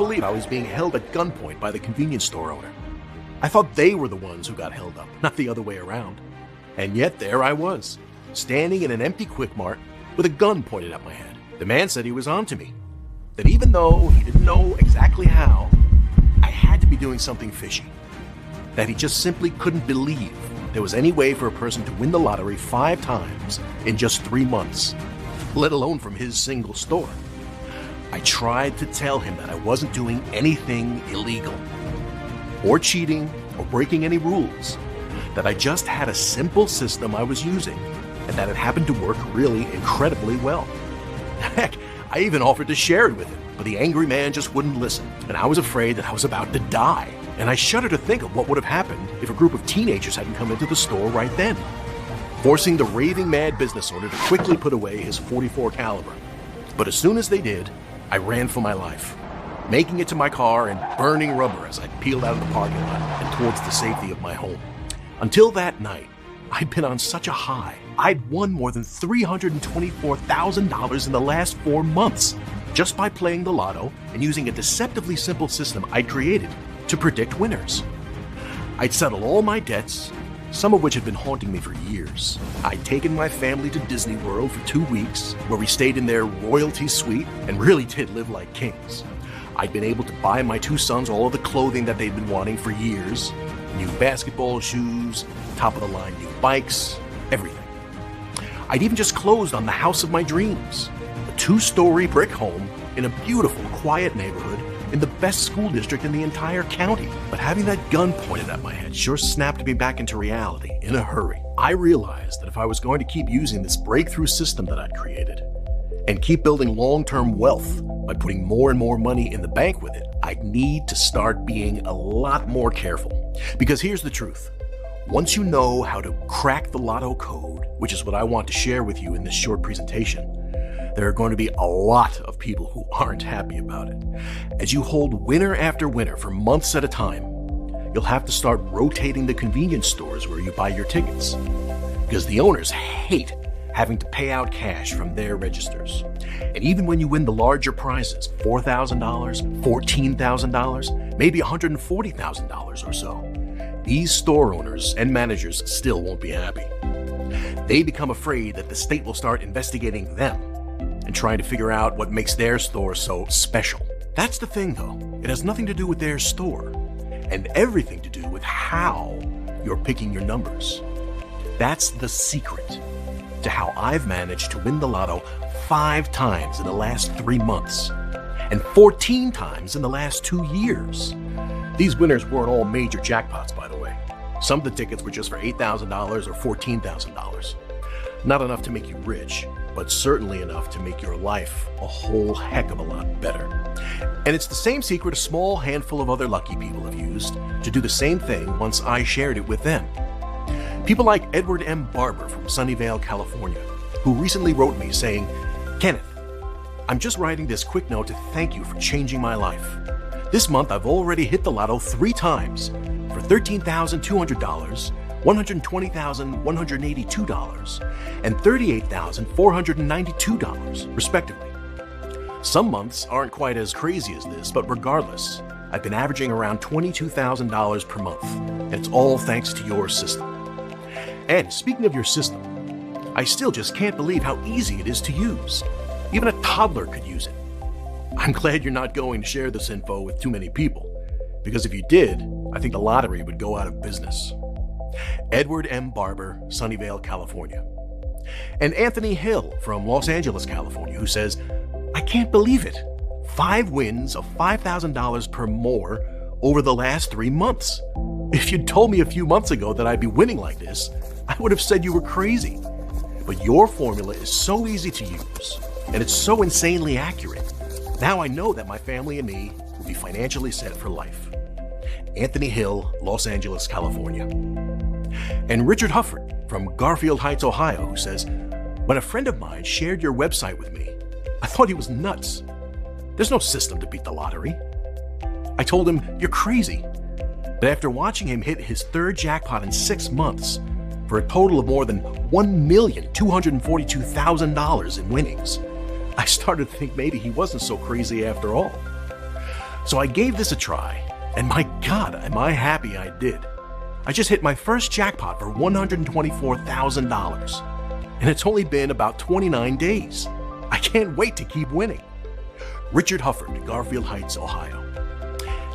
believe I was being held at gunpoint by the convenience store owner. I thought they were the ones who got held up, not the other way around. And yet there I was, standing in an empty Quick Mart with a gun pointed at my head. The man said he was onto me, that even though he didn't know exactly how, I had to be doing something fishy. That he just simply couldn't believe there was any way for a person to win the lottery 5 times in just 3 months, let alone from his single store. I tried to tell him that I wasn't doing anything illegal, or cheating, or breaking any rules, that I just had a simple system I was using, and that it happened to work really incredibly well. Heck, I even offered to share it with him, but the angry man just wouldn't listen, and I was afraid that I was about to die. And I shudder to think of what would have happened if a group of teenagers hadn't come into the store right then, forcing the raving mad business owner to quickly put away his .44 caliber. But as soon as they did, I ran for my life, making it to my car and burning rubber as I peeled out of the parking lot and towards the safety of my home. Until that night, I'd been on such a high. I'd won more than $324,000 in the last 4 months just by playing the lotto and using a deceptively simple system I'd created to predict winners. I'd settled all my debts, some of which had been haunting me for years. I'd taken my family to Disney World for 2 weeks, where we stayed in their royalty suite and really did live like kings. I'd been able to buy my 2 sons all of the clothing that they'd been wanting for years, new basketball shoes, top-of-the-line new bikes, everything. I'd even just closed on the house of my dreams, a 2-story brick home in a beautiful, quiet neighborhood in the best school district in the entire county. But having that gun pointed at my head sure snapped me back into reality in a hurry. I realized that if I was going to keep using this breakthrough system that I'd created and keep building long-term wealth by putting more and more money in the bank with it, I'd need to start being a lot more careful. Because here's the truth. Once you know how to crack the lotto code, which is what I want to share with you in this short presentation, there are going to be a lot of people who aren't happy about it. As you hold winner after winner for months at a time, you'll have to start rotating the convenience stores where you buy your tickets, because the owners hate having to pay out cash from their registers. And even when you win the larger prizes, $4,000, $14,000, maybe $140,000 or so, these store owners and managers still won't be happy. They become afraid that the state will start investigating them and trying to figure out what makes their store so special. That's the thing, though. It has nothing to do with their store and everything to do with how you're picking your numbers. That's the secret to how I've managed to win the lotto 5 times in the last 3 months and 14 times in the last 2 years. These winners weren't all major jackpots, by the way. Some of the tickets were just for $8,000 or $14,000. Not enough to make you rich, but certainly enough to make your life a whole heck of a lot better. And it's the same secret a small handful of other lucky people have used to do the same thing once I shared it with them. People like Edward M. Barber from Sunnyvale, California, who recently wrote me saying, "Kenneth, I'm just writing this quick note to thank you for changing my life. This month I've already hit the lotto 3 times for $13,200, $120,182, and $38,492, respectively. Some months aren't quite as crazy as this, but regardless, I've been averaging around $22,000 per month, and it's all thanks to your system." And speaking of your system, I still just can't believe how easy it is to use. Even a toddler could use it. I'm glad you're not going to share this info with too many people, because if you did, I think the lottery would go out of business. Edward M. Barber, Sunnyvale, California. And Anthony Hill from Los Angeles, California, who says, "I can't believe it. 5 wins of $5,000 per more over the last 3 months. If you'd told me a few months ago that I'd be winning like this, I would have said you were crazy. But your formula is so easy to use, and it's so insanely accurate. Now I know that my family and me will be financially set for life." Anthony Hill, Los Angeles, California. And Richard Hufford from Garfield Heights, Ohio, who says, "When a friend of mine shared your website with me, I thought he was nuts. There's no system to beat the lottery. I told him, 'You're crazy.' But after watching him hit his 3rd jackpot in 6 months, for a total of more than $1,242,000 in winnings, I started to think maybe he wasn't so crazy after all." So I gave this a try, and my God, am I happy I did. I just hit my first jackpot for $124,000, and it's only been about 29 days. I can't wait to keep winning. Richard Hufford, Garfield Heights, Ohio.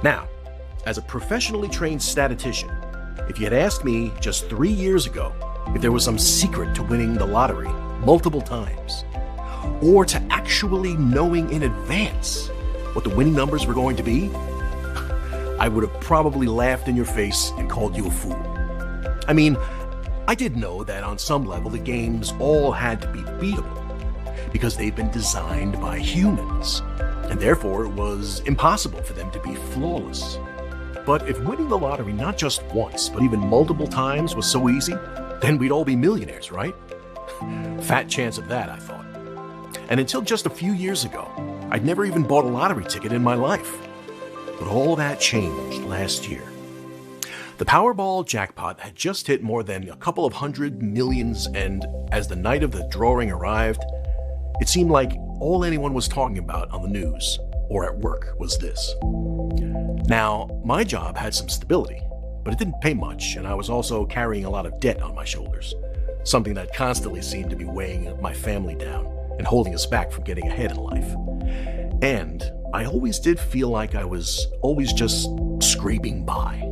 Now, as a professionally trained statistician, if you had asked me just 3 years ago if there was some secret to winning the lottery multiple times, or to actually knowing in advance what the winning numbers were going to be, I would have probably laughed in your face and called you a fool. I mean, I did know that on some level the games all had to be beatable because they've been designed by humans, and therefore it was impossible for them to be flawless. But if winning the lottery not just once, but even multiple times was so easy, then we'd all be millionaires, right? Fat chance of that, I thought. And until just a few years ago, I'd never even bought a lottery ticket in my life. But all that changed last year. The Powerball jackpot had just hit more than a couple of hundred millions, and as the night of the drawing arrived, it seemed like all anyone was talking about on the news or at work was this. Now, my job had some stability, but it didn't pay much, and I was also carrying a lot of debt on my shoulders, something that constantly seemed to be weighing my family down and holding us back from getting ahead in life. And I always did feel like I was always just scraping by.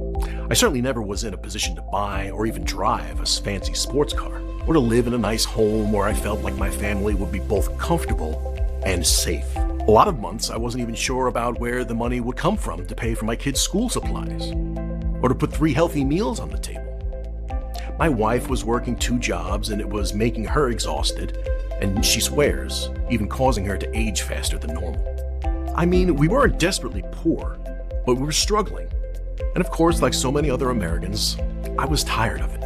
I certainly never was in a position to buy or even drive a fancy sports car, or to live in a nice home where I felt like my family would be both comfortable and safe. A lot of months I wasn't even sure about where the money would come from to pay for my kids' school supplies, or to put 3 healthy meals on the table. My wife was working 2 jobs, and it was making her exhausted, and she swears, even causing her to age faster than normal. I mean, we weren't desperately poor, but we were struggling. And of course, like so many other Americans, I was tired of it.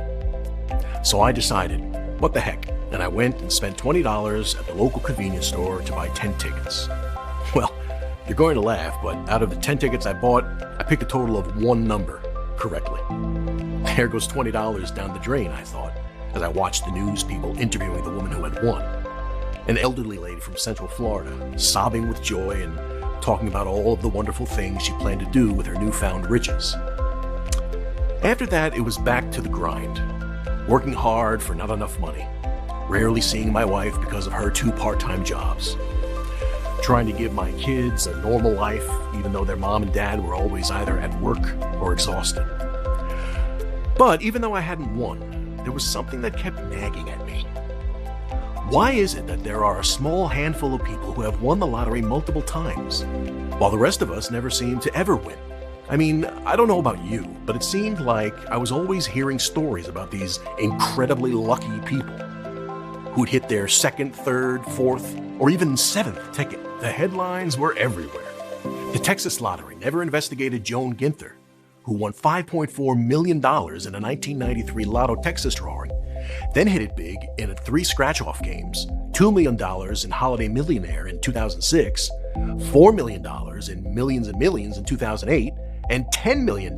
So I decided, what the heck, and I went and spent $20 at the local convenience store to buy 10 tickets. Well, you're going to laugh, but out of the 10 tickets I bought, I picked a total of 1 number correctly. There goes $20 down the drain, I thought, as I watched the news people interviewing the woman who had won. An elderly lady from Central Florida, sobbing with joy and talking about all of the wonderful things she planned to do with her newfound riches. After that, it was back to the grind, working hard for not enough money, rarely seeing my wife because of her 2 part-time jobs, trying to give my kids a normal life even though their mom and dad were always either at work or exhausted. But even though I hadn't won, there was something that kept nagging at me. Why is it that there are a small handful of people who have won the lottery multiple times, while the rest of us never seem to ever win? I mean, I don't know about you, but it seemed like I was always hearing stories about these incredibly lucky people who'd hit their 2nd, 3rd, 4th, or even 7th ticket. The headlines were everywhere. The Texas Lottery never investigated Joan Ginther, who won $5.4 million in a 1993 Lotto Texas drawing, then hit it big in 3 scratch-off games, $2 million in Holiday Millionaire in 2006, $4 million in Millions and Millions in 2008, and $10 million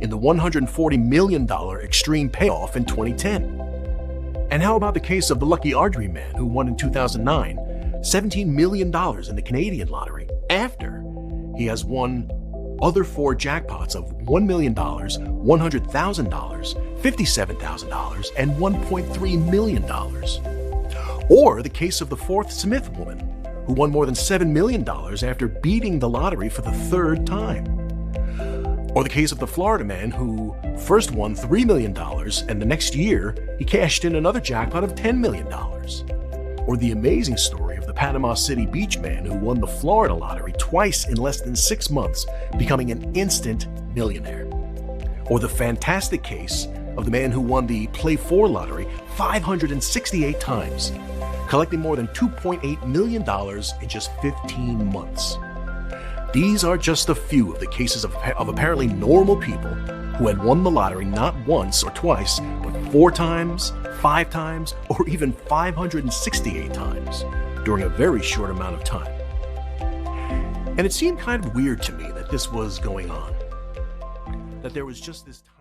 in the $140 million Extreme Payoff in 2010. And how about the case of the lucky archery man who won in 2009 $17 million in the Canadian lottery after he has won other 4 jackpots of $1 million, $100,000, $57,000, and $1.3 million. Or the case of the 4th Smith woman, who won more than $7 million after beating the lottery for the 3rd time. Or the case of the Florida man who first won $3 million, and the next year he cashed in another jackpot of $10 million. Or the amazing story of the Panama City Beach man who won the Florida lottery twice in less than 6 months, becoming an instant millionaire. Or the fantastic case of the man who won the Play 4 lottery 568 times, collecting more than $2.8 million in just 15 months. These are just a few of the cases of apparently normal people who had won the lottery not once or twice, but 4 times, 5 times, or even 568 times during a very short amount of time. And it seemed kind of weird to me that this was going on, that there was just this time.